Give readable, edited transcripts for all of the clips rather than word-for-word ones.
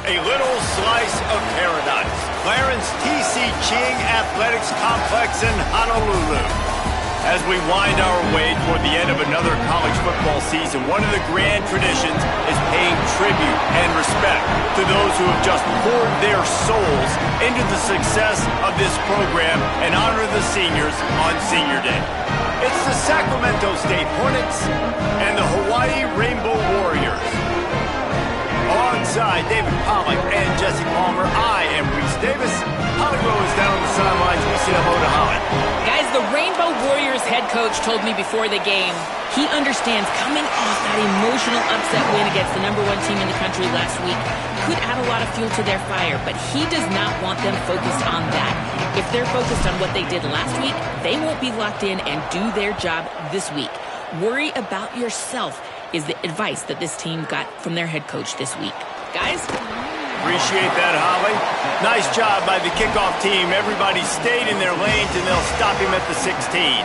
A little slice of paradise. Clarence T.C. Ching Athletics Complex in Honolulu. As we wind our way toward the end of another college football season, one of the grand traditions is paying tribute and respect to those who have just poured their souls into the success of this program and honor the seniors on Senior Day. It's the Sacramento State Hornets and the Hawaii Rainbow Warriors. Alongside David Pollack and Jesse Palmer, I am Reese Davis. Holly Rowe is down on the sidelines. We say hello to Holly. Guys, the Rainbow Warriors head coach told me before the game he understands coming off that emotional upset win against the #1 team in the country last week could add a lot of fuel to their fire, but he does not want them focused on that. If they're focused on what they did last week, they won't be locked in and do their job this week. Worry about yourself is the advice that this team got from their head coach this week. Guys? Appreciate that, Holly. Nice job by the kickoff team. Everybody stayed in their lanes, and they'll stop him at the 16.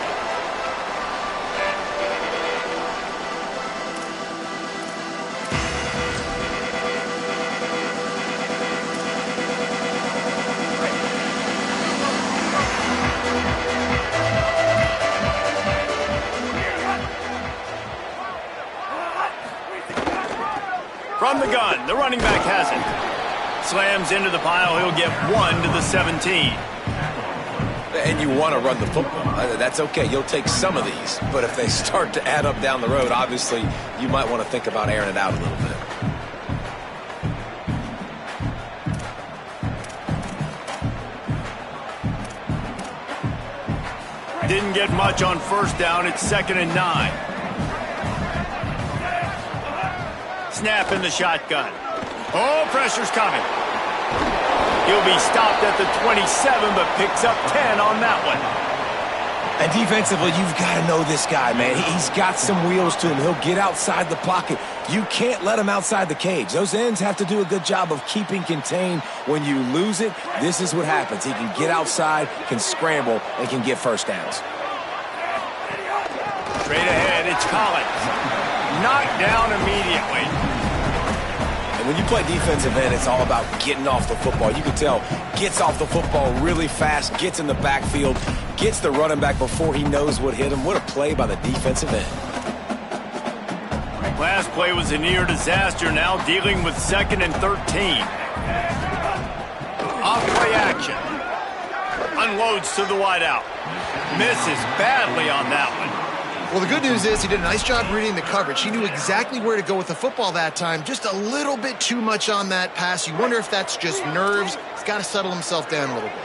From the gun, the running back has it. Slams into the pile, he'll get 1 to the 17. And you want to run the football. That's okay. You'll take some of these. But if they start to add up down the road, obviously, you might want to think about airing it out a little bit. Didn't get much on first down. It's 2nd and 9. Snap in the shotgun. Oh, pressure's coming. He'll be stopped at the 27, but picks up 10 on that one. And defensively, you've got to know this guy, man. He's got some wheels to him. He'll get outside the pocket. You can't let him outside the cage. Those ends have to do a good job of keeping contained. When you lose it, this is what happens. He can get outside, can scramble, and can get first downs. Straight ahead, it's Collins. Knocked down immediately. And when you play defensive end, it's all about getting off the football. You can tell, gets off the football really fast, gets in the backfield, gets the running back before he knows what hit him. What a play by the defensive end. Last play was a near disaster, now dealing with 2nd and 13. Off play action. Unloads to the wideout. Misses badly on that one. Well, the good news is he did a nice job reading the coverage. He knew exactly where to go with the football that time. Just a little bit too much on that pass. You wonder if that's just nerves. He's got to settle himself down a little bit.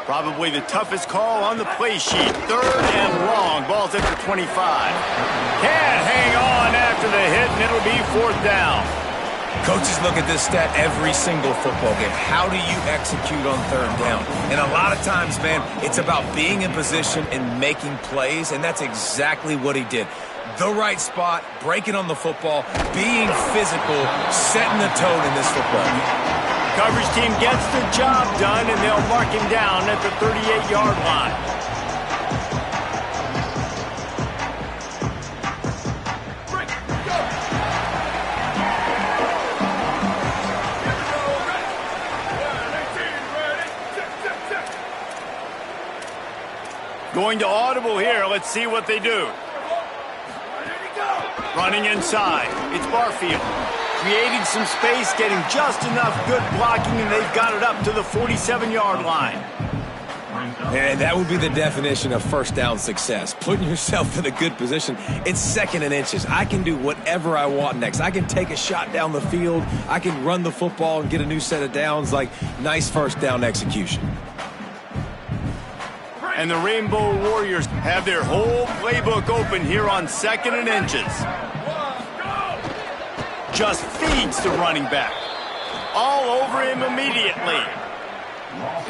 Probably the toughest call on the play sheet. 3rd and long. Ball's at the 25. Can't hang on after the hit, and it'll be 4th down. Coaches look at this stat every single football game. How do you execute on 3rd down? And a lot of times, man, it's about being in position and making plays, and that's exactly what he did. The right spot, breaking on the football, being physical, setting the tone in this football game. Coverage team gets the job done, and they'll mark him down at the 38-yard line. Going to audible here. Let's see what they do. Running inside. It's Barfield. Creating some space, getting just enough good blocking, and they've got it up to the 47-yard line. And that would be the definition of first down success. Putting yourself in a good position. It's 2nd and inches. I can do whatever I want next. I can take a shot down the field. I can run the football and get a new set of downs. Like, nice first down execution. And the Rainbow Warriors have their whole playbook open here on 2nd and inches. Just feeds the running back. All over him immediately.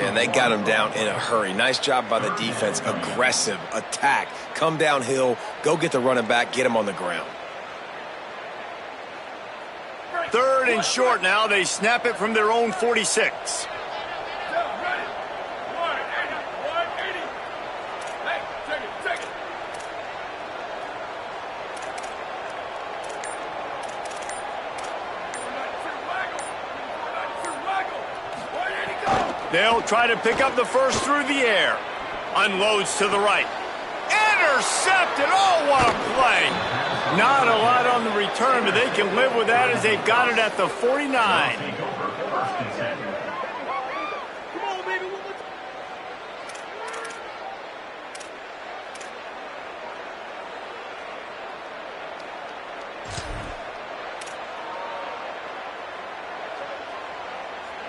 And they got him down in a hurry. Nice job by the defense. Aggressive attack. Come downhill. Go get the running back. Get him on the ground. 3rd and short now. They snap it from their own 46. They'll try to pick up the first through the air. Unloads to the right. Intercepted. Oh, what a play. Not a lot on the return, but they can live with that as they got it at the 49.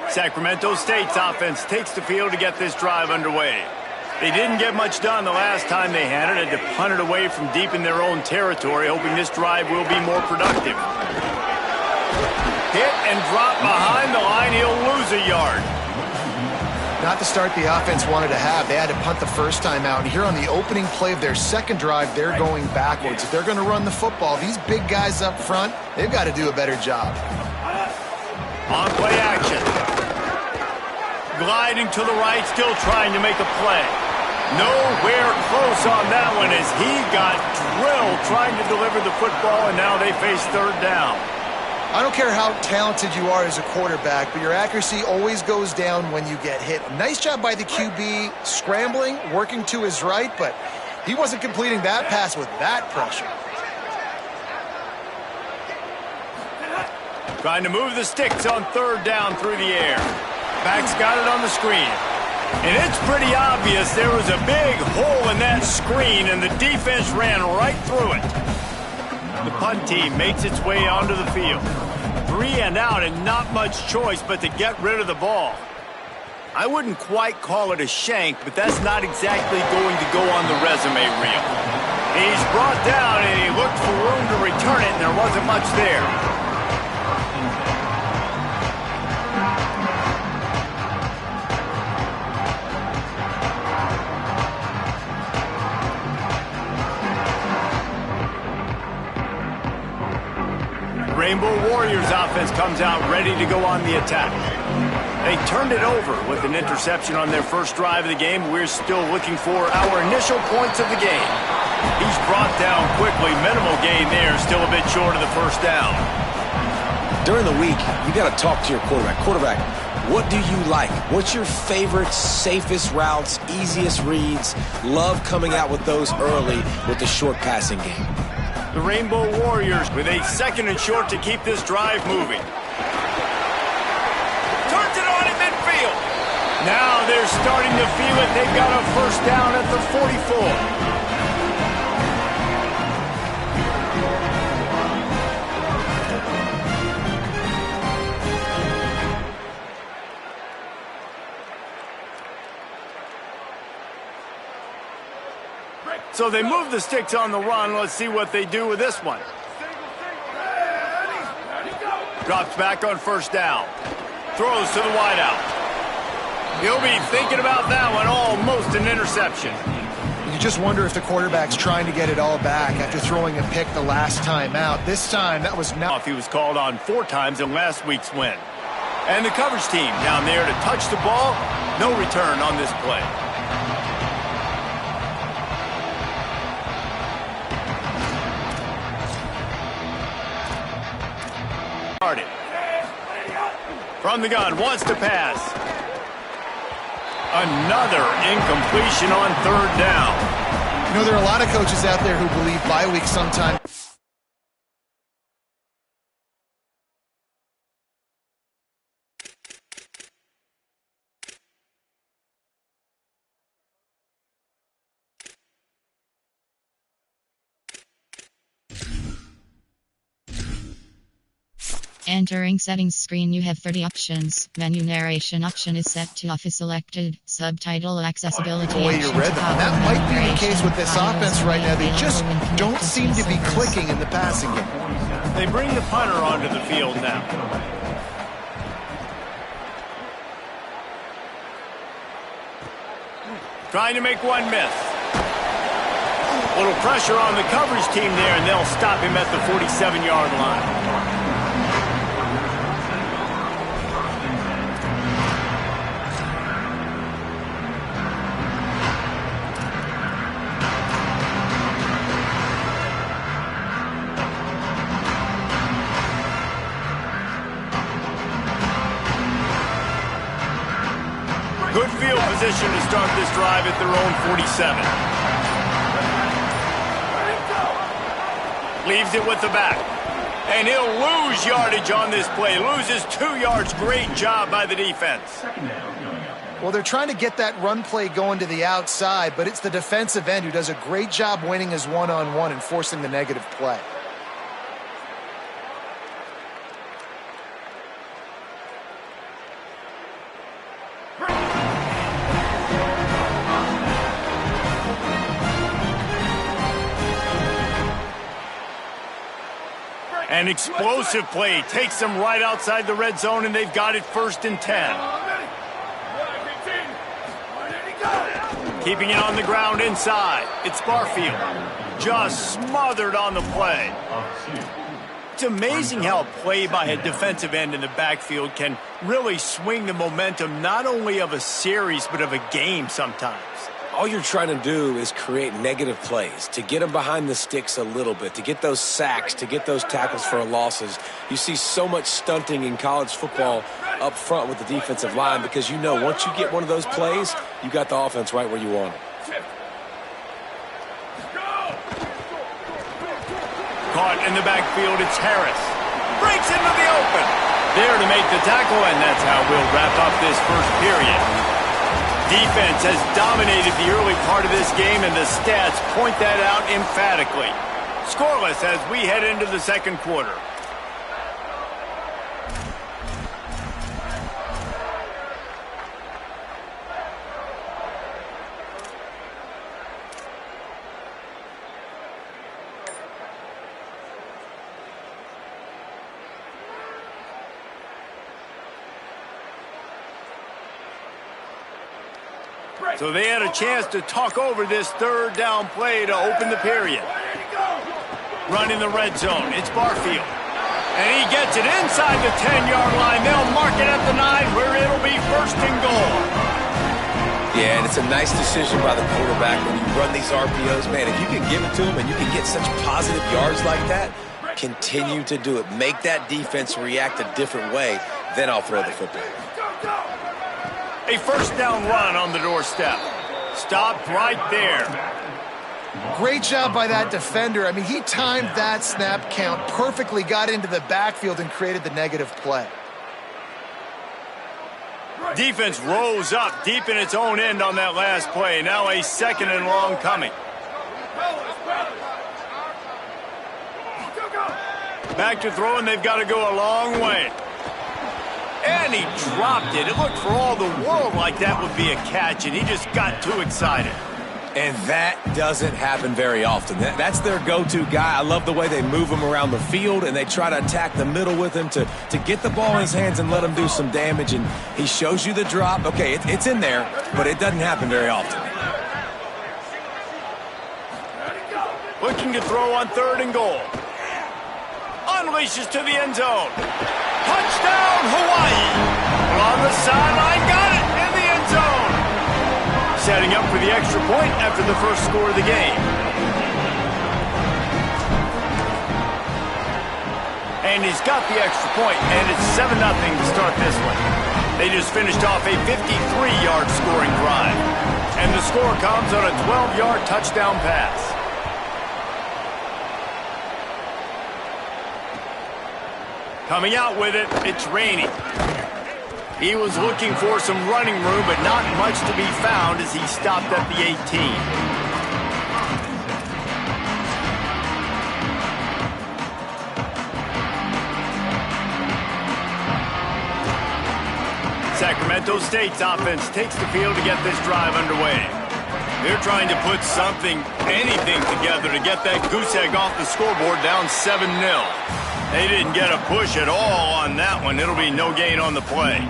Sacramento State's offense takes the field to get this drive underway. They didn't get much done the last time they had it. Had to punt it away from deep in their own territory, hoping this drive will be more productive. Hit and drop behind the line. He'll lose a yard. Not the start the offense wanted to have. They had to punt the first time out. And here on the opening play of their second drive, they're going backwards. If they're going to run the football, these big guys up front, they've got to do a better job. On play action. Gliding to the right, still trying to make a play. Nowhere close on that one as he got drilled trying to deliver the football, and now they face third down. I don't care how talented you are as a quarterback, but your accuracy always goes down when you get hit. Nice job by the QB scrambling, working to his right, but he wasn't completing that pass with that pressure. Trying to move the sticks on third down through the air. Back's got it on the screen. And it's pretty obvious there was a big hole in that screen, and the defense ran right through it. The punt team makes its way onto the field. 3 and out, and not much choice but to get rid of the ball. I wouldn't quite call it a shank, but that's not exactly going to go on the resume reel. He's brought down, and he looked for room to return it, and there wasn't much there. Rainbow Warriors offense comes out ready to go on the attack. They turned it over with an interception on their first drive of the game. We're still looking for our initial points of the game. He's brought down quickly. Minimal gain there, still a bit short of the first down. During the week, you got to talk to your quarterback. Quarterback, what do you like? What's your favorite, safest routes, easiest reads? Love coming out with those early with the short passing game. The Rainbow Warriors with a second and short to keep this drive moving. Turns it on in midfield. Now they're starting to feel it. They've got a first down at the 44. So they move the sticks on the run. Let's see what they do with this one. Drops back on first down. Throws to the wideout. He'll be thinking about that one. Almost an interception. You just wonder if the quarterback's trying to get it all back after throwing a pick the last time out. This time, that was not. He was called on 4 times in last week's win. And the coverage team down there to touch the ball. No return on this play. From the gun, wants to pass. Another incompletion on third down. You know, there are a lot of coaches out there who believe bye week sometimes. Entering settings screen, you have 30 options. Menu narration option is set to off is selected. Subtitle accessibility. The way you read them. That might be the case with this offense right now. They just don't seem to be clicking in the passing game. They bring the punter onto the field now. Trying to make one miss. Little pressure on the coverage team there, and they'll stop him at the 47-yard line. position to start this drive at their own 47. Leaves it with the back. And he'll lose yardage on this play. Loses 2 yards. Great job by the defense. Well, they're trying to get that run play going to the outside, but it's the defensive end who does a great job winning his one-on-one and forcing the negative play. An explosive play takes them right outside the red zone, and they've got it 1st and 10. Keeping it on the ground inside. It's Barfield. Just smothered on the play. It's amazing how a play by a defensive end in the backfield can really swing the momentum not only of a series but of a game sometimes. All you're trying to do is create negative plays, to get them behind the sticks a little bit, to get those sacks, to get those tackles for losses. You see so much stunting in college football up front with the defensive line because you know once you get one of those plays, you got the offense right where you want it. Caught in the backfield, it's Harris. Breaks into the open. There to make the tackle, and that's how we'll wrap up this first period. Defense has dominated the early part of this game, and the stats point that out emphatically. Scoreless as we head into the second quarter. So they had a chance to talk over this 3rd down play to open the period. Running the red zone, it's Barfield. And he gets it inside the 10-yard line. They'll mark it at the 9 where it'll be 1st and goal. Yeah, and it's a nice decision by the quarterback when you run these RPOs. Man, if you can give it to him and you can get such positive yards like that, continue to do it. Make that defense react a different way, then I'll throw the football. A 1st down run on the doorstep. Stopped right there. Great job by that defender. I mean, he timed that snap count perfectly, got into the backfield and created the negative play. Defense rose up deep in its own end on that last play. Now a 2nd and long coming. Back to throw, and they've got to go a long way. And he dropped it. It looked for all the world like that would be a catch, and he just got too excited. And that doesn't happen very often. That's their go-to guy. I love the way they move him around the field, and they try to attack the middle with him to get the ball in his hands and let him do some damage. And he shows you the drop. Okay, it's in there, but it doesn't happen very often. Looking to throw on 3rd and goal. Unleashes to the end zone. Touchdown, Hawaii. On the sideline, got it in the end zone. Setting up for the extra point after the first score of the game. And he's got the extra point, and it's 7-0 to start this one. They just finished off a 53-yard scoring drive. And the score comes on a 12-yard touchdown pass. Coming out with it, it's Rainey. He was looking for some running room, but not much to be found as he stopped at the 18. Sacramento State's offense takes the field to get this drive underway. They're trying to put anything together to get that goose egg off the scoreboard down 7-0. They didn't get a push at all on that one. It'll be no gain on the play.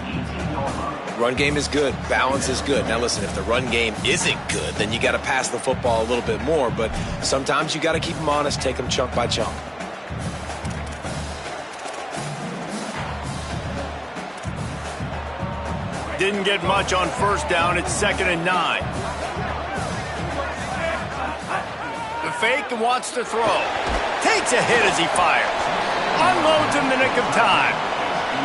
Run game is good. Balance is good. Now listen, if the run game isn't good, then you got to pass the football a little bit more. But sometimes you got to keep them honest, take them chunk by chunk. Didn't get much on 1st down. It's 2nd and 9. The fake and wants to throw. Takes a hit as he fires. Unloads in the nick of time.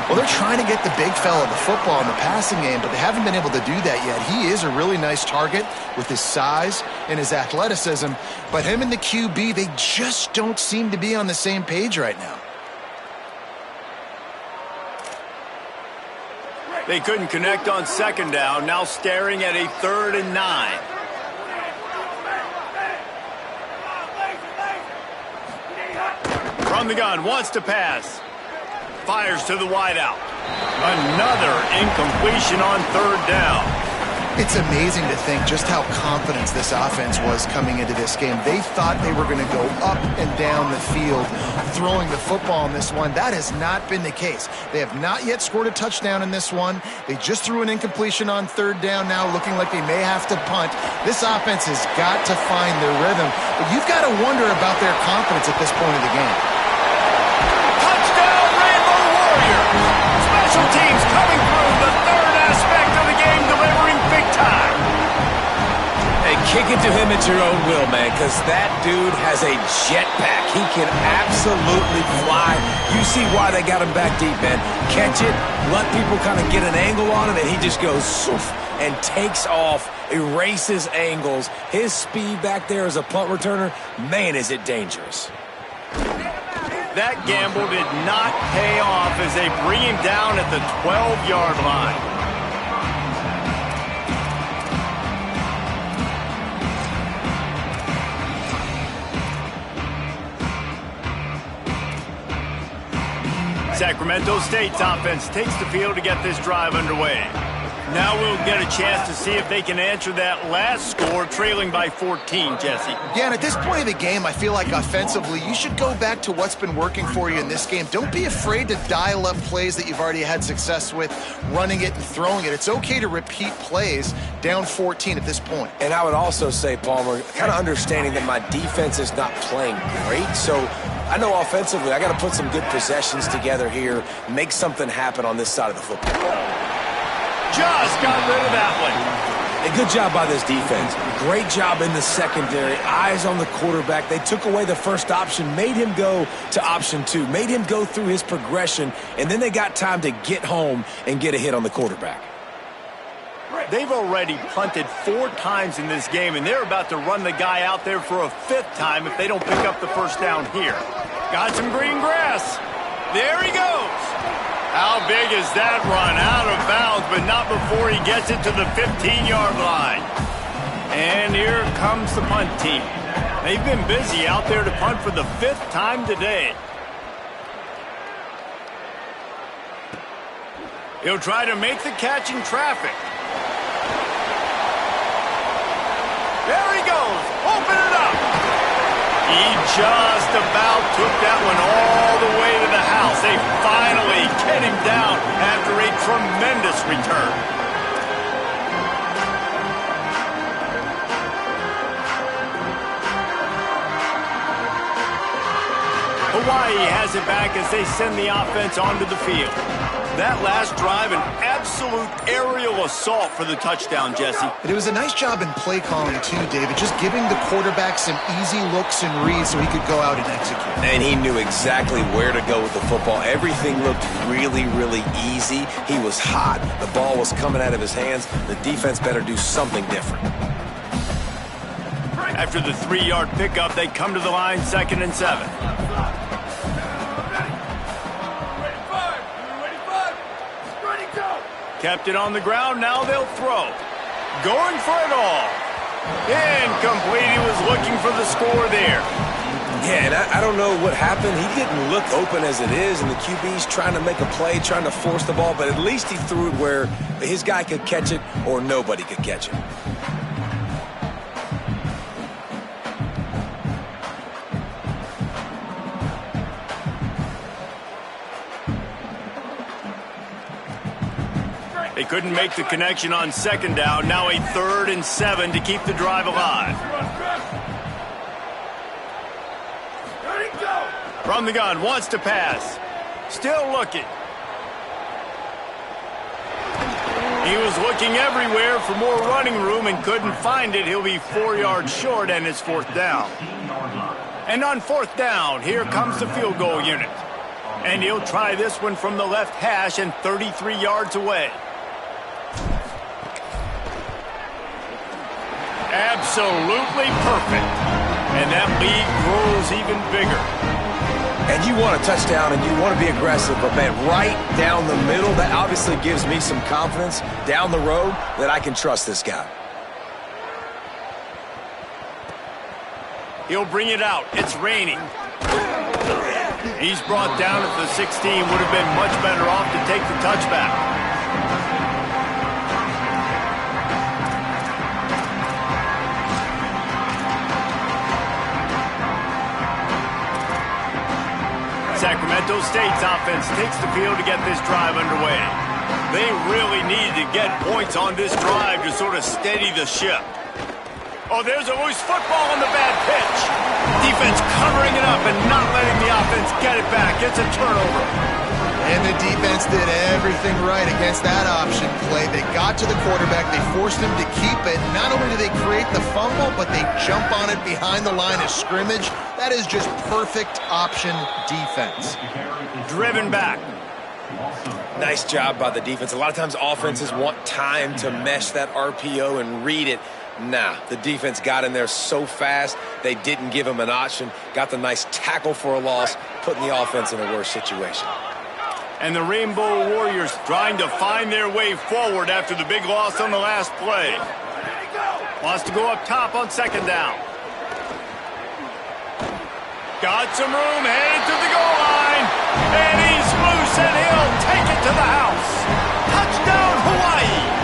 Well, they're trying to get the big fella the football in the passing game, but they haven't been able to do that yet. He is a really nice target with his size and his athleticism, but him and the QB, they just don't seem to be on the same page right now. They couldn't connect on second down, now staring at a 3rd and 9. From the gun, wants to pass. Fires to the wideout. Another incompletion on 3rd down. It's amazing to think just how confident this offense was coming into this game. They thought they were going to go up and down the field throwing the football in this one. That has not been the case. They have not yet scored a touchdown in this one. They just threw an incompletion on 3rd down now, looking like they may have to punt. This offense has got to find their rhythm, but you've got to wonder about their confidence at this point of the game. Touchdown, Rainbow Warrior! Special teams coming through, the 3rd aspect of the game, delivering big time. Hey, kick it to him at your own will, man, because that dude has a jetpack. He can absolutely fly. You see why they got him back deep, man. Catch it, let people kind of get an angle on it, and he just goes soof and takes off, erases angles. His speed back there as a punt returner, man, is it dangerous. That gamble did not pay off as they bring him down at the 12-yard line. Sacramento State's offense takes the field to get this drive underway. Now we'll get a chance to see if they can answer that last score, trailing by 14, Jesse. Yeah, and at this point of the game, I feel like offensively, you should go back to what's been working for you in this game. Don't be afraid to dial up plays that you've already had success with, running it and throwing it. It's okay to repeat plays down 14 at this point. And I would also say, Palmer, kind of understanding that my defense is not playing great, so I know offensively I got to put some good possessions together here, make something happen on this side of the football. Just got rid of that one. A good job by this defense. Great job in the secondary. Eyes on the quarterback. They took away the first option, made him go to option 2, made him go through his progression, and then they got time to get home and get a hit on the quarterback. They've already punted 4 times in this game, and they're about to run the guy out there for a 5th time if they don't pick up the first down here. Got some green grass. There he goes. How big is that run? Out of bounds, but not before he gets it to the 15-yard line. And here comes the punt team. They've been busy out there to punt for the 5th time today. He'll try to make the catch in traffic. There he goes. Open it up. He just about took that one all the way to the house. They finally get him down after a tremendous return. Hawaii has it back as they send the offense onto the field. That last drive, an absolute aerial assault for the touchdown, Jesse. And it was a nice job in play calling, too, David, just giving the quarterback some easy looks and reads so he could go out and execute. And he knew exactly where to go with the football. Everything looked really, really easy. He was hot. The ball was coming out of his hands. The defense better do something different. After the 3-yard pickup, they come to the line, 2nd and 7. Kept it on the ground, now they'll throw. Going for it all. Incomplete, he was looking for the score there. Yeah, and I don't know what happened. He didn't look open as it is, and the QB's trying to make a play, trying to force the ball, but at least he threw it where his guy could catch it or nobody could catch it. They couldn't make the connection on 2nd down. Now a 3rd and 7 to keep the drive alive. From the gun, wants to pass. Still looking. He was looking everywhere for more running room and couldn't find it. He'll be 4 yards short, and it's 4th down. And on 4th down, here comes the field goal unit. And he'll try this one from the left hash and 33 yards away. Absolutely perfect. And that lead grows even bigger. And you want a touchdown and you want to be aggressive, but man, right down the middle, that obviously gives me some confidence down the road that I can trust this guy. He'll bring it out. It's raining. He's brought down at the 16. Would have been much better off to take the touchback. Sacramento State's offense takes the field to get this drive underway. They really needed to get points on this drive to sort of steady the ship. Oh, there's a loose football on the bad pitch. Defense covering it up and not letting the offense get it back. It's a turnover. And the defense did everything right against that option play. They got to the quarterback. They forced him to keep it. Not only do they create the fumble, but they jump on it behind the line of scrimmage. That is just perfect option defense. Driven back. Nice job by the defense. A lot of times offenses want time to mesh that RPO and read it. Nah, the defense got in there so fast, they didn't give him an option. Got the nice tackle for a loss, putting the offense in a worse situation. And the Rainbow Warriors trying to find their way forward after the big loss on the last play. Wants to go up top on second down. Got some room, headed to the goal line. And he's loose, and he'll take it to the house. Touchdown, Hawaii!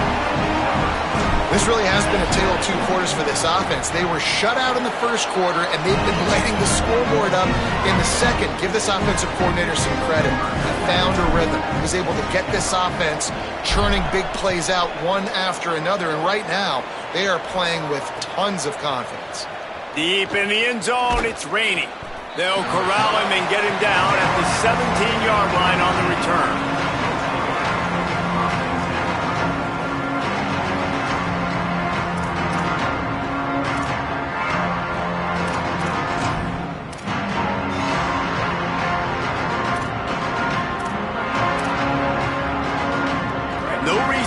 This really has been a tale of two quarters for this offense. They were shut out in the first quarter, and they've been lighting the scoreboard up in the second. Give this offensive coordinator some credit. He found a rhythm. He was able to get this offense churning big plays out one after another, and right now they are playing with tons of confidence. Deep in the end zone, it's raining. They'll corral him and get him down at the 17-yard line on the return.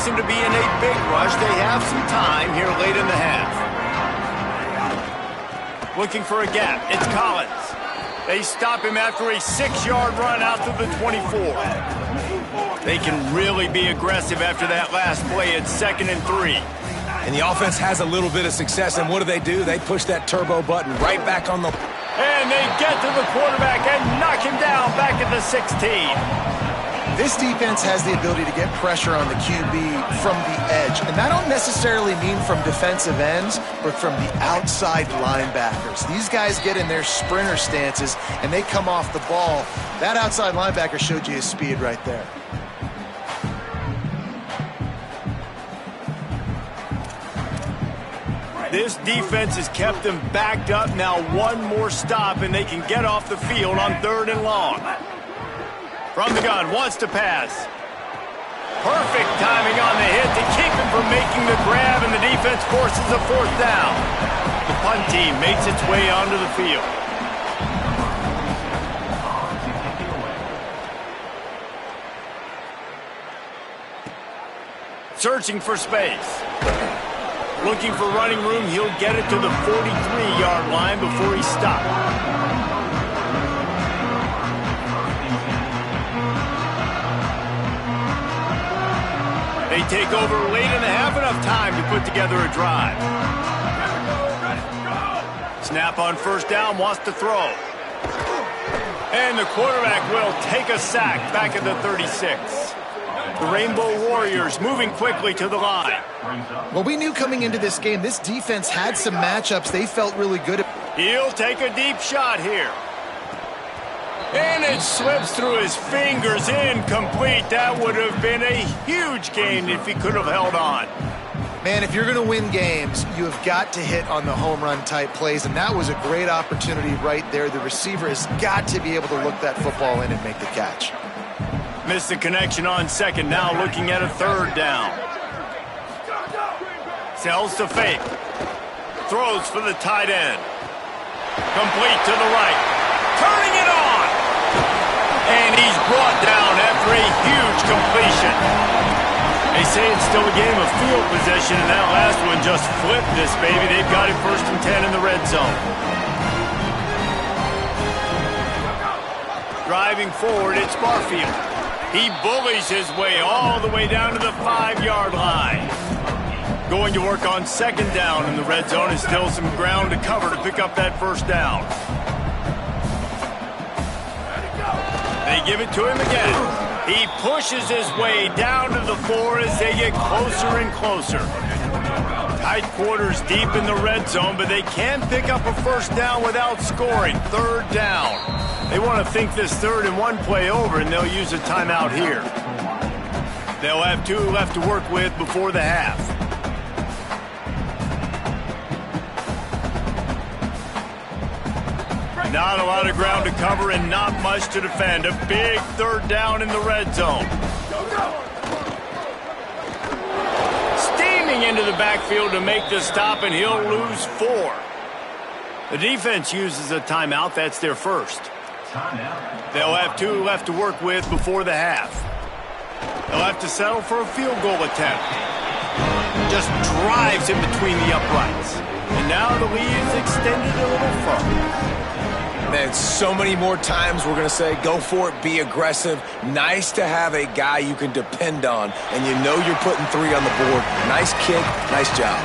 To be in a big rush. They have some time here late in the half. Looking for a gap. It's Collins. They stop him after a 6-yard run out to the 24. They can really be aggressive after that last play. It's 2nd and 3. And the offense has a little bit of success, and what do? They push that turbo button right back on the... And they get to the quarterback and knock him down back at the 16. This defense has the ability to get pressure on the QB from the edge. And I don't necessarily mean from defensive ends, but from the outside linebackers. These guys get in their sprinter stances, and they come off the ball. That outside linebacker showed you his speed right there. This defense has kept them backed up. Now one more stop, and they can get off the field on 3rd and long. From the gun, wants to pass. Perfect timing on the hit to keep him from making the grab, and the defense forces a 4th down. The punt team makes its way onto the field. Searching for space. Looking for running room, he'll get it to the 43-yard line before he stops. They take over late in the half, enough time to put together a drive. Snap on 1st down, wants to throw. And the quarterback will take a sack back at the 36. The Rainbow Warriors moving quickly to the line. Well, we knew coming into this game, this defense had some matchups they felt really good at. He'll take a deep shot here. And it slips through his fingers, incomplete. That would have been a huge gain if he could have held on. Man, if you're going to win games, you have got to hit on the home run type plays, and that was a great opportunity right there. The receiver has got to be able to look that football in and make the catch. Missed the connection on 2nd, now looking at a 3rd down. Sells to fake. Throws for the tight end. Complete to the right. Turning it on. And he's brought down after a huge completion. They say it's still a game of field possession, and that last one just flipped this baby. They've got it 1st and 10 in the red zone. Driving forward, it's Barfield. He bullies his way all the way down to the 5-yard line. Going to work on 2nd down in the red zone, and still some ground to cover to pick up that 1st down. They give it to him again. He pushes his way down to the 4 as they get closer and closer. Tight quarters deep in the red zone, but they can pick up a 1st down without scoring. 3rd down. They want to think this 3rd and 1 play over, and they'll use a timeout here. They'll have 2 left to work with before the half. Not a lot of ground to cover and not much to defend. A big 3rd down in the red zone. Steaming into the backfield to make the stop, and he'll lose 4. The defense uses a timeout. That's their 1st. They'll have 2 left to work with before the half. They'll have to settle for a field goal attempt. Just drives in between the uprights. And now the lead is extended a little further. Man, so many more times we're going to say, go for it, be aggressive. Nice to have a guy you can depend on, and you know you're putting 3 on the board. Nice kick, nice job.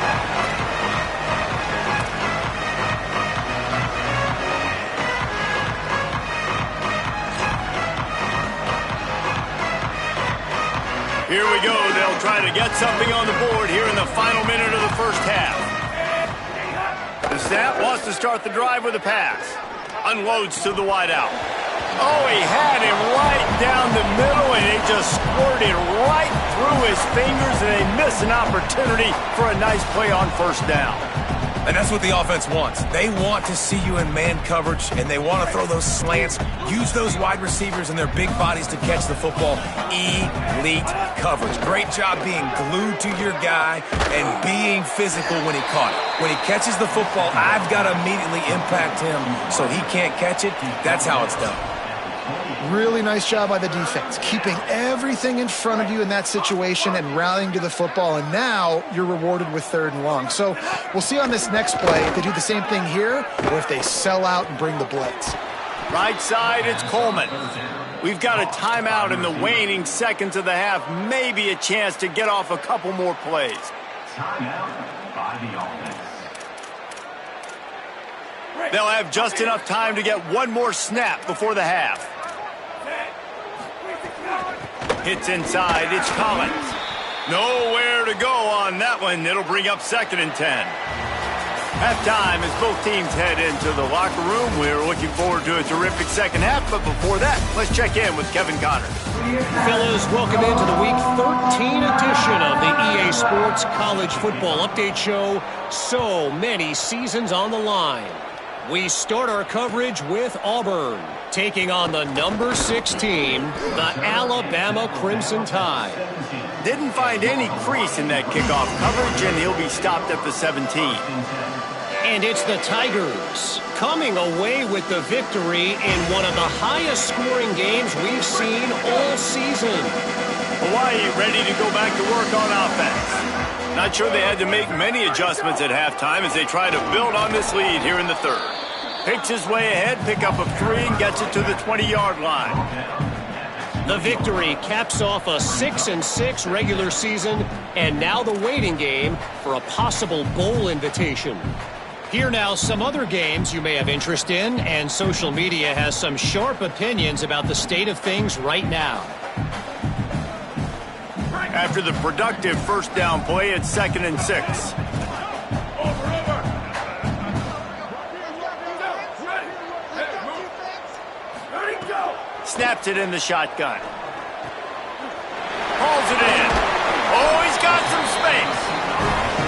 Here we go. They'll try to get something on the board here in the final minute of the 1st half. The snap wants to start the drive with a pass. Unloads to the wideout. Oh, he had him right down the middle, and it just squirted right through his fingers, and they miss an opportunity for a nice play on 1st down. And that's what the offense wants. They want to see you in man coverage, and they want to throw those slants, use those wide receivers and their big bodies to catch the football. Elite coverage. Great job being glued to your guy and being physical when he caught it. When he catches the football, I've got to immediately impact him so he can't catch it. That's how it's done. Really nice job by the defense, keeping everything in front of you in that situation and rallying to the football, and now you're rewarded with 3rd and long. So we'll see on this next play if they do the same thing here or if they sell out and bring the blitz. Right side, it's Coleman. We've got a timeout in the waning seconds of the half, maybe a chance to get off a couple more plays. Timeout by the offense. They'll have just enough time to get one more snap before the half. Hits inside, it's Collins. Nowhere to go on that one. It'll bring up 2nd and 10. Halftime as both teams head into the locker room. We're looking forward to a terrific 2nd half, but before that, let's check in with Kevin Connor. Fellas, welcome into the Week 13 edition of the EA Sports College Football Update Show. So many seasons on the line. We start our coverage with Auburn, taking on the number 6 team, the Alabama Crimson Tide. Didn't find any crease in that kickoff coverage, and he'll be stopped at the 17. And it's the Tigers, coming away with the victory in one of the highest scoring games we've seen all season. Hawaii ready to go back to work on offense. Not sure they had to make many adjustments at halftime as they try to build on this lead here in the 3rd. Picks his way ahead, pick up of 3, and gets it to the 20-yard line. The victory caps off a 6-6 regular season, and now the waiting game for a possible bowl invitation. Here now some other games you may have interest in, and social media has some sharp opinions about the state of things right now. After the productive 1st down play, it's 2nd and 6. Snaps it in the shotgun. Hauls it in. Oh, he's got some space.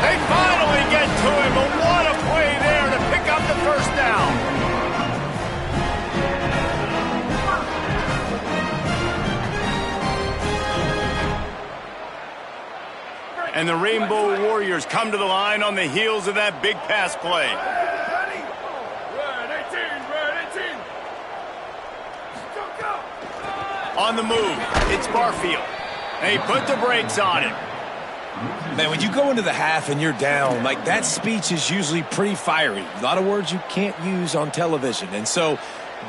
They finally get to him, but what a play there to pick up the 1st down. And the Rainbow Warriors come to the line on the heels of that big pass play. On the move, it's Barfield. They put the brakes on him. Man, when you go into the half and you're down, like, that speech is usually pretty fiery. A lot of words you can't use on television. And so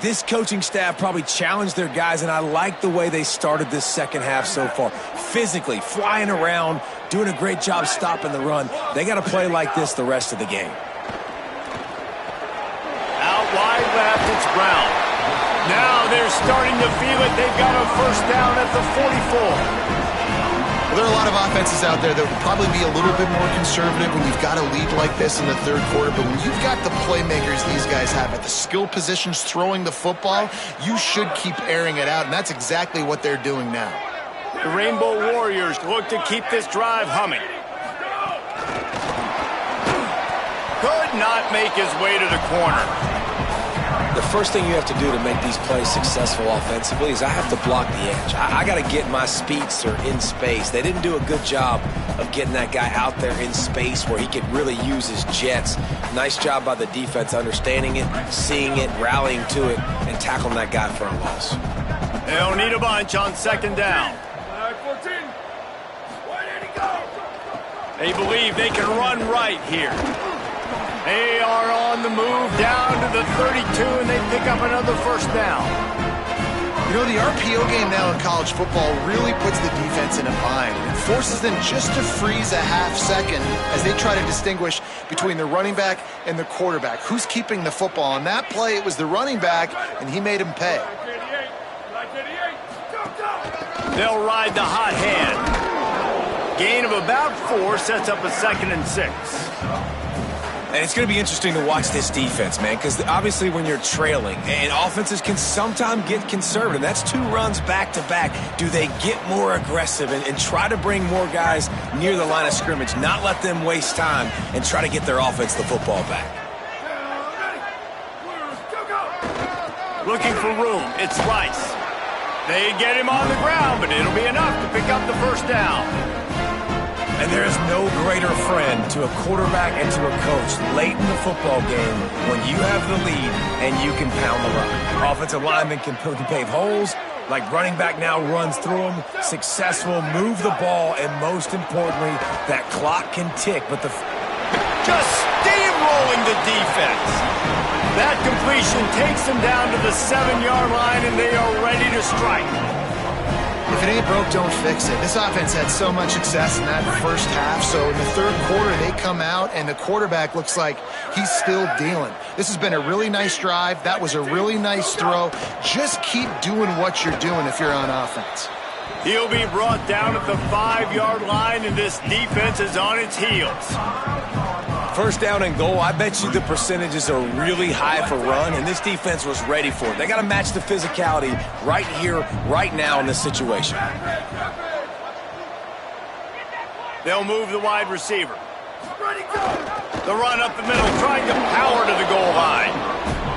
this coaching staff probably challenged their guys, and I like the way they started this second half so far. Physically, flying around, doing a great job stopping the run. They got to play like this the rest of the game. Out wide left, it's Brown. Now they're starting to feel it. They've got a first down at the 44. Well, there are a lot of offenses out there that would probably be a little bit more conservative when you've got a lead like this in the third quarter. But when you've got the playmakers these guys have at the skill positions throwing the football, you should keep airing it out, and that's exactly what they're doing now. The Rainbow Warriors look to keep this drive humming. Could not make his way to the corner. The first thing you have to do to make these plays successful offensively is I have to block the edge. I got to get my speedster in space. They didn't do a good job of getting that guy out there in space where he could really use his jets. Nice job by the defense understanding it, seeing it, rallying to it, and tackling that guy for a loss. They'll need a bunch on second down. They believe they can run right here. They are on the move down to the 32, and they pick up another first down. You know, the RPO game now in college football really puts the defense in a bind. It forces them just to freeze a half second as they try to distinguish between the running back and the quarterback. Who's keeping the football? On that play, it was the running back, and he made him pay. They'll ride the hot hand. Gain of about 4 sets up a 2nd and 6. And it's going to be interesting to watch this defense, man, because obviously when you're trailing, and offenses can sometimes get conservative. That's 2 runs back-to-back. Do they get more aggressive and try to bring more guys near the line of scrimmage, not let them waste time, and try to get their offense the football back? Looking for room, it's Rice. They get him on the ground, but it'll be enough to pick up the first down. And there is no greater friend to a quarterback and to a coach late in the football game when you have the lead and you can pound the rock. Offensive linemen can pave holes, like running back now runs through them, successful, move the ball, and most importantly, that clock can tick. But just steamrolling the defense. That completion takes them down to the 7-yard line, and they are ready to strike. If it ain't broke, don't fix it. This offense had so much success in that first half, so in the third quarter, they come out, and the quarterback looks like he's still dealing. This has been a really nice drive. That was a really nice throw. Just keep doing what you're doing if you're on offense. He'll be brought down at the 5-yard line, and this defense is on its heels. First down and goal, I bet you the percentages are really high for run, and this defense was ready for it. They got to match the physicality right here, right now in this situation. They'll move the wide receiver. The run up the middle, trying to power to the goal line.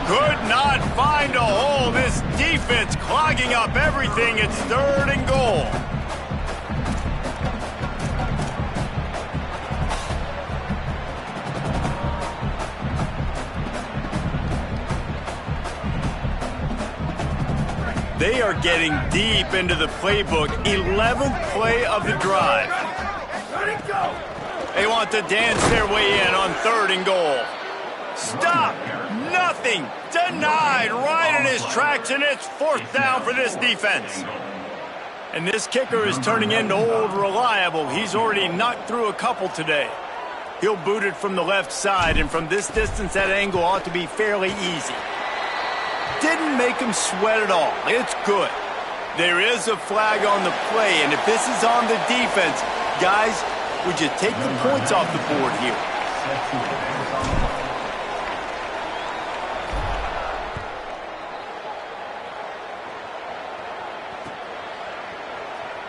Could not find a hole. This defense clogging up everything. It's 3rd and goal. They are getting deep into the playbook. 11th play of the drive. They want to dance their way in on 3rd and goal. Stop! Nothing! Denied right in his tracks, and it's 4th down for this defense. And this kicker is turning into old reliable. He's already knocked through a couple today. He'll boot it from the left side, and from this distance, that angle ought to be fairly easy. Didn't make him sweat at all. It's good. There is a flag on the play, and if this is on the defense, guys, would you take the points off the board here?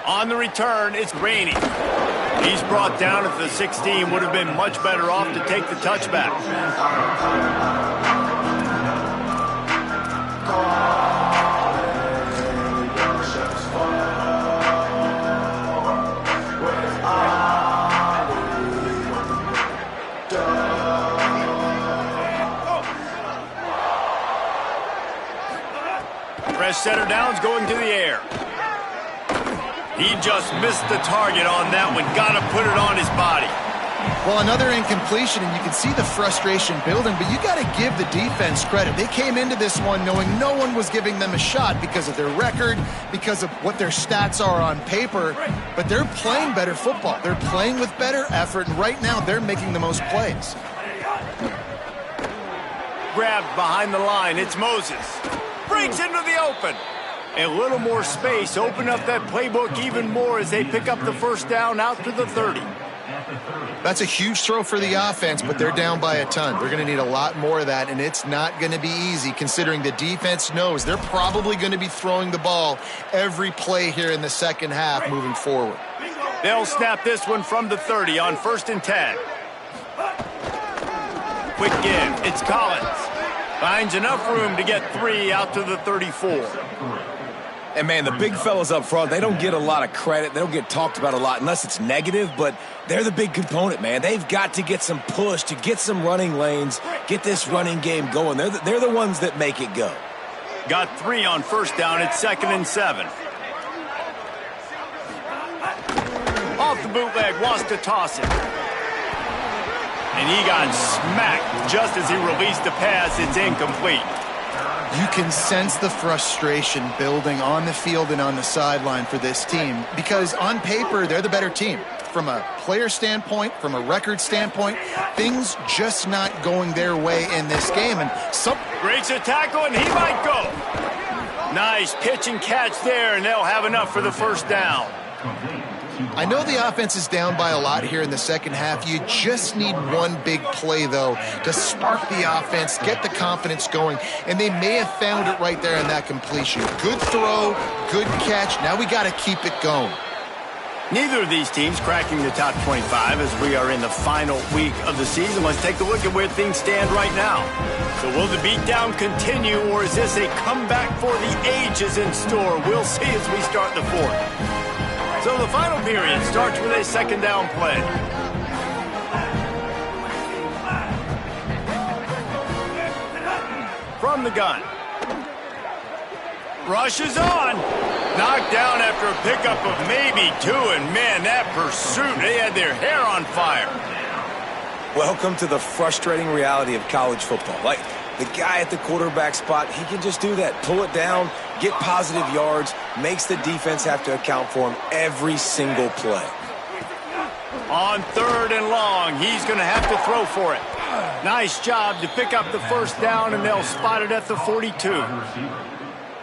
On the return, it's Rainey. He's brought down at the 16. Would have been much better off to take the touchback. Fresh center downs going to the air. He just missed the target on that one. Got to put it on his body. Well, another incompletion, and you can see the frustration building, but you got to give the defense credit. They came into this one knowing no one was giving them a shot because of their record, because of what their stats are on paper, but they're playing better football. They're playing with better effort, and right now they're making the most plays. Grabbed behind the line. It's Moses. Breaks into the open. A little more space. Open up that playbook even more as they pick up the first down out to the 30. That's a huge throw for the offense, but they're down by a ton. They're going to need a lot more of that, and it's not going to be easy considering the defense knows they're probably going to be throwing the ball every play here in the second half moving forward. They'll snap this one from the 30 on 1st and 10. Quick give. It's Collins. Finds enough room to get 3 out to the 34. And, man, the big fellas up front, they don't get a lot of credit. They don't get talked about a lot unless it's negative, but they're the big component, man. They've got to get some push, to get some running lanes, get this running game going. They're the ones that make it go. Got 3 on 1st down. It's 2nd and 7. Off the bootleg, wants to toss it. And he got smacked just as he released the pass. It's incomplete. You can sense the frustration building on the field and on the sideline for this team because on paper, they're the better team. From a player standpoint, from a record standpoint, things just not going their way in this game. And breaks a tackle, and he might go. Nice pitch and catch there, and they'll have enough for the first down. I know the offense is down by a lot here in the second half. You just need one big play, though, to spark the offense, get the confidence going, and they may have found it right there in that completion. Good throw, good catch. Now we got to keep it going. Neither of these teams cracking the top 25 as we are in the final week of the season. Let's take a look at where things stand right now. So will the beatdown continue, or is this a comeback for the ages in store? We'll see as we start the 4th. So the final period starts with a 2nd down play. From the gun. Rushes on. Knocked down after a pickup of maybe 2, and man, that pursuit, they had their hair on fire. Welcome to the frustrating reality of college football. Like, the guy at the quarterback spot, he can just do that. Pull it down, get positive yards, makes the defense have to account for him every single play. On 3rd and long, he's going to have to throw for it. Nice job to pick up the first down, and they'll spot it at the 42.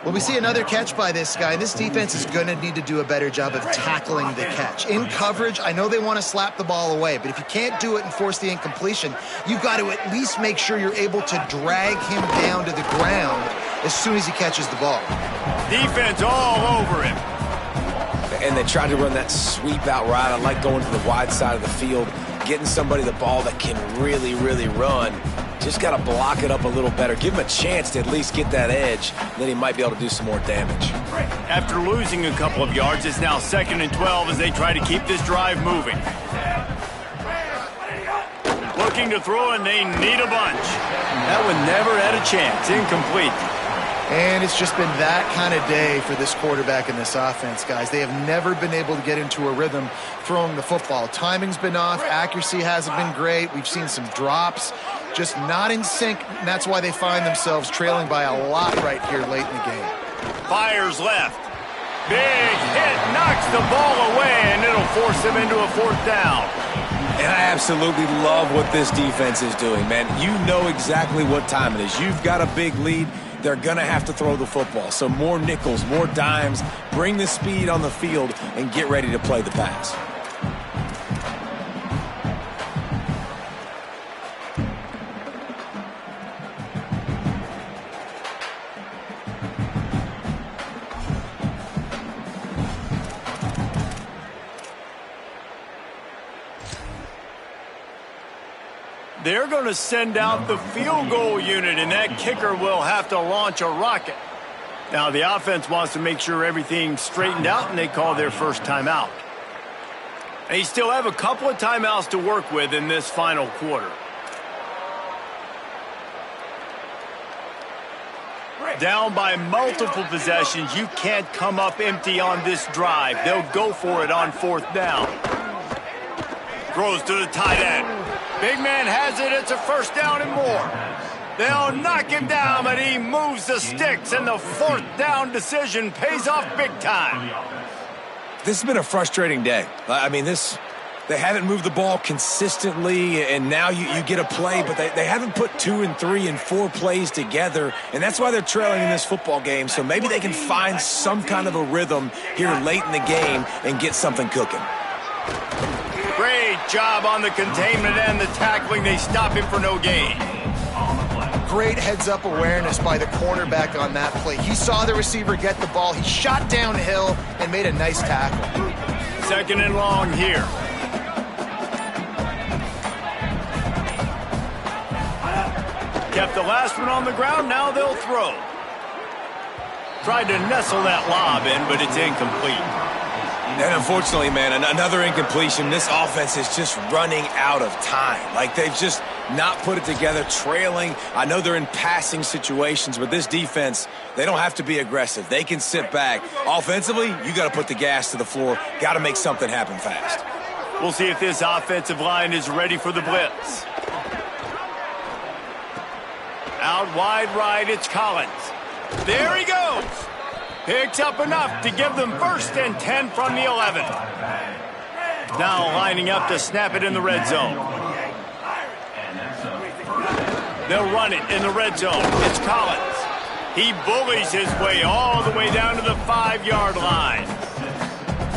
Well, we see another catch by this guy. This defense is going to need to do a better job of tackling the catch. In coverage, I know they want to slap the ball away, but if you can't do it and force the incompletion, you've got to at least make sure you're able to drag him down to the ground as soon as he catches the ball. Defense all over him. And they tried to run that sweep out right. I like going to the wide side of the field, getting somebody the ball that can really, really run. Just got to block it up a little better. Give him a chance to at least get that edge. Then he might be able to do some more damage. After losing a couple of yards, it's now 2nd and 12 as they try to keep this drive moving. Looking to throw, and they need a bunch. That one never had a chance. Incomplete. And it's just been that kind of day for this quarterback and this offense, guys. They have never been able to get into a rhythm throwing the football. Timing's been off. Accuracy hasn't been great. We've seen some drops. Just not in sync, and that's why they find themselves trailing by a lot right here late in the game. Fires left. Big hit, knocks the ball away, and it'll force them into a 4th down. And I absolutely love what this defense is doing, man. You know exactly what time it is. You've got a big lead. They're going to have to throw the football. So more nickels, more dimes, bring the speed on the field, and get ready to play the pass. They're going to send out the field goal unit, and that kicker will have to launch a rocket. Now, the offense wants to make sure everything's straightened out, and they call their first timeout. They still have a couple of timeouts to work with in this final quarter. Down by multiple possessions, you can't come up empty on this drive. They'll go for it on 4th down. Throws to the tight end. Big man has it. It's a 1st down and more. They'll knock him down, but he moves the sticks, and the 4th down decision pays off big time. This has been a frustrating day. I mean, they haven't moved the ball consistently, and now you get a play, but they haven't put 2 and 3 and 4 plays together, and that's why they're trailing in this football game. So maybe they can find some kind of a rhythm here late in the game and get something cooking. Great job on the containment and the tackling. They stop him for no gain. Great heads-up awareness by the cornerback on that play. He saw the receiver get the ball. He shot downhill and made a nice tackle. 2nd and long here. Kept the last one on the ground. Now they'll throw. Tried to nestle that lob in, but it's incomplete. And unfortunately, man, another incompletion. This offense is just running out of time. Like, they've just not put it together, trailing. I know they're in passing situations, but this defense, they don't have to be aggressive. They can sit back. Offensively, you got to put the gas to the floor. Got to make something happen fast. We'll see if this offensive line is ready for the blitz. Out wide right, it's Collins. There he goes. Picks up enough to give them 1st and 10 from the 11. Now lining up to snap it in the red zone. They'll run it in the red zone. It's Collins. He bullies his way all the way down to the 5-yard line.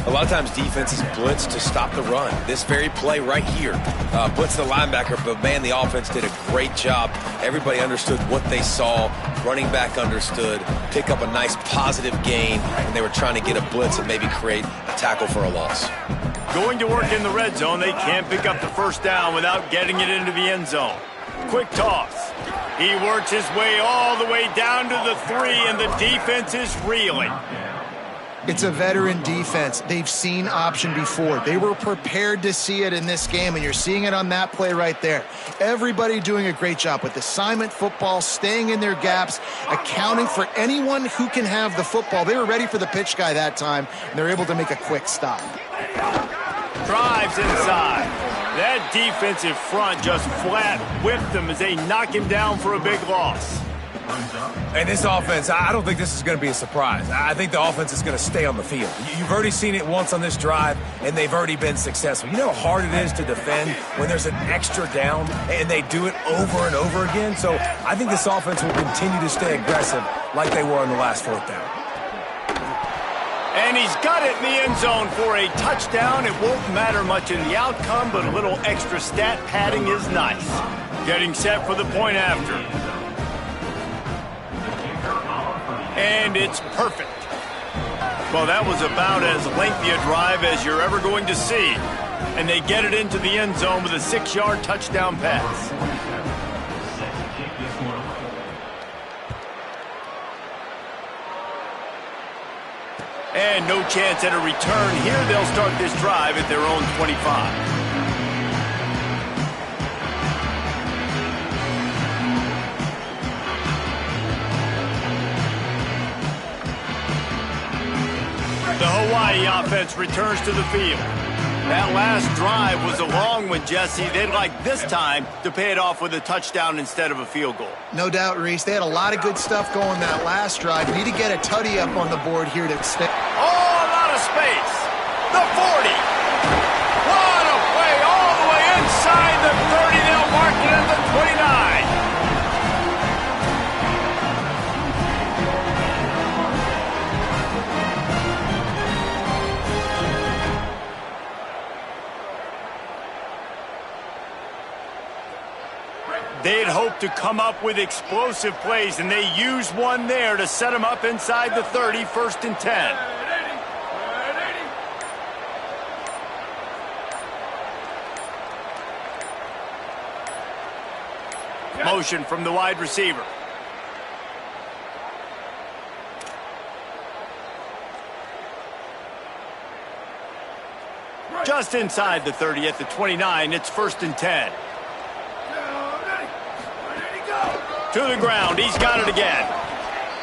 A lot of times defenses blitz to stop the run. This very play right here blitz the linebacker, but man, the offense did a great job. Everybody understood what they saw. Running back understood. Pick up a nice positive gain, and they were trying to get a blitz and maybe create a tackle for a loss. Going to work in the red zone, they can't pick up the 1st down without getting it into the end zone. Quick toss. He works his way all the way down to the 3, and the defense is reeling. It's a veteran defense. They've seen option before. They were prepared to see it in this game, and you're seeing it on that play right there. Everybody doing a great job with assignment football, staying in their gaps, accounting for anyone who can have the football. They were ready for the pitch guy that time, and they're able to make a quick stop. Drives inside. That defensive front just flat whipped them as they knock him down for a big loss. And this offense, I don't think this is going to be a surprise. I think the offense is going to stay on the field. You've already seen it once on this drive, and they've already been successful. You know how hard it is to defend when there's an extra down, and they do it over and over again? So I think this offense will continue to stay aggressive like they were on the last 4th down. And he's got it in the end zone for a touchdown. It won't matter much in the outcome, but a little extra stat padding is nice. Getting set for the point after. And it's perfect. Well, that was about as lengthy a drive as you're ever going to see. And they get it into the end zone with a 6-yard touchdown pass. And no chance at a return here. They'll start this drive at their own 25. The Hawaii offense returns to the field. That last drive was a long one, Jesse. They'd like this time to pay it off with a touchdown instead of a field goal. No doubt, Reese. They had a lot of good stuff going that last drive. Need to get a tutty up on the board here to stay. Oh, a lot of space. The 40. What a play all the way inside the 30. They'll mark it at the 29. They'd hoped to come up with explosive plays, and they used one there to set them up inside the 30, 1st and 10. Motion from the wide receiver. Just inside the 30 at the 29, it's 1st and 10. To the ground, he's got it again.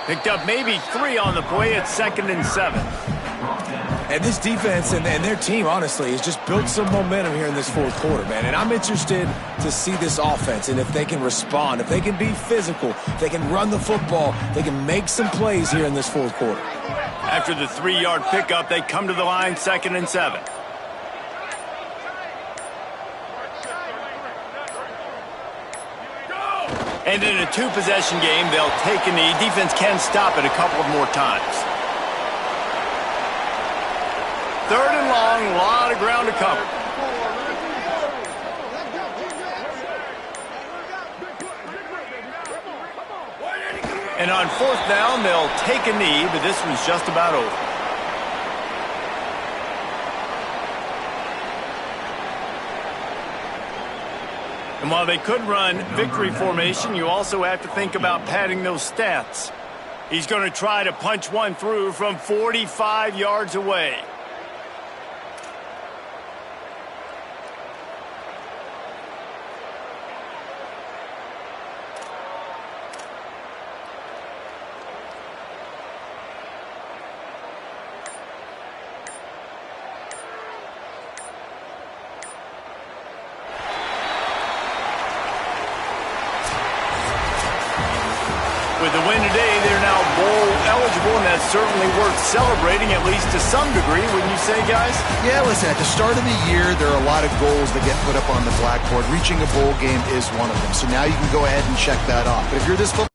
Picked up maybe 3 on the play at 2nd and 7. And this defense and their team, honestly, has just built some momentum here in this fourth quarter, man. And I'm interested to see this offense and if they can respond, if they can be physical, if they can run the football, they can make some plays here in this fourth quarter. After the 3-yard pickup, they come to the line 2nd and 7. And in a 2-possession game, they'll take a knee. Defense can stop it a couple of more times. 3rd and long, a lot of ground to cover. And on 4th down, they'll take a knee, but this one's just about over. And while they could run victory formation, you also have to think about padding those stats. He's going to try to punch one through from 45 yards away. With the win today, they're now bowl eligible, and that's certainly worth celebrating, at least to some degree, wouldn't you say, guys? Yeah, listen, at the start of the year, there are a lot of goals that get put up on the blackboard. Reaching a bowl game is one of them. So now you can go ahead and check that off. But if you're this football